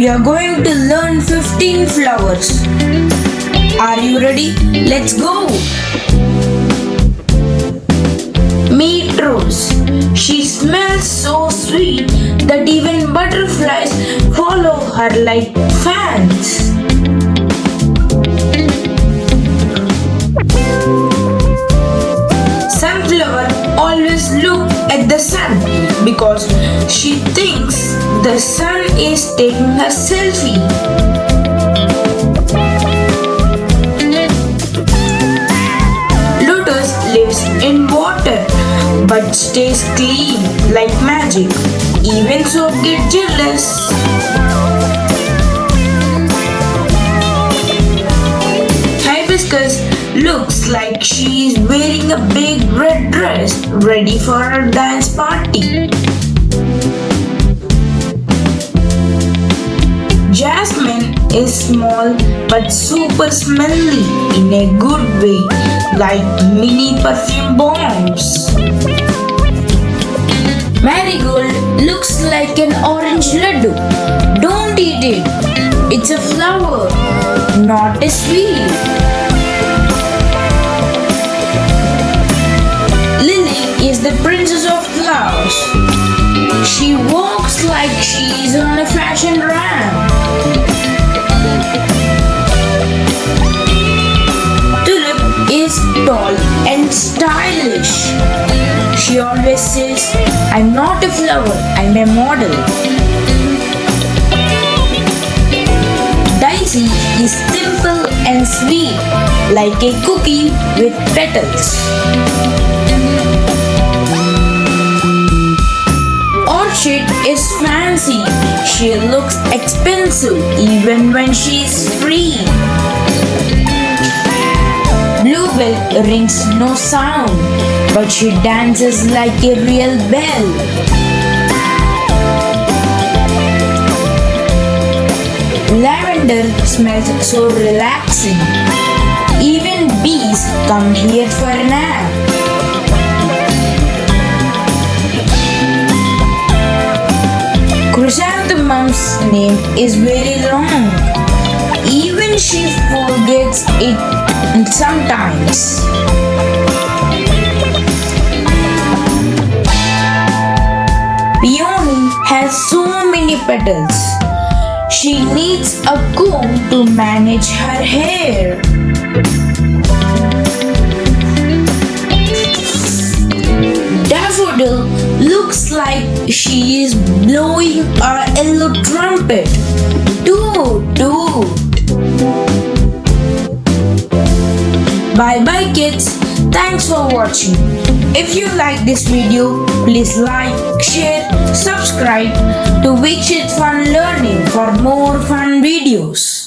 we are going to learn 15 flowers. Are you ready? Let's go! Meet Rose. She smells so sweet that even butterflies follow her like fans. Sunflower always looks at the sun because she thinks the sun is taking a selfie. Lotus lives in water but stays clean like magic. Even so get jealous. Hibiscus looks like she is wearing a big red dress ready for a dance party. Jasmine is small but super smelly in a good way, like mini perfume bombs. Marigold looks like an orange laddu. Don't eat it. It's a flower, not a sweet. Lily is the princess of flowers. She walks like she's on a fashion ramp. Tulip is tall and stylish. She always says, "I'm not a flower, I'm a model." Daisy is simple and sweet, like a cookie with petals. Orchid is fancy. She looks expensive even when she's free. Bluebell rings no sound, but she dances like a real bell. Lavender smells so relaxing. Even bees come here for a nap. Chrysanthemum's name is very long. Even she forgets it sometimes. Peony has so many petals. She needs a comb to manage her hair. Daffodil looks like she is blowing a yellow trumpet. Toot toot. Bye bye kids. Thanks for watching. If you like this video, please like, share, subscribe to Veekshith Fun Learning for more fun videos.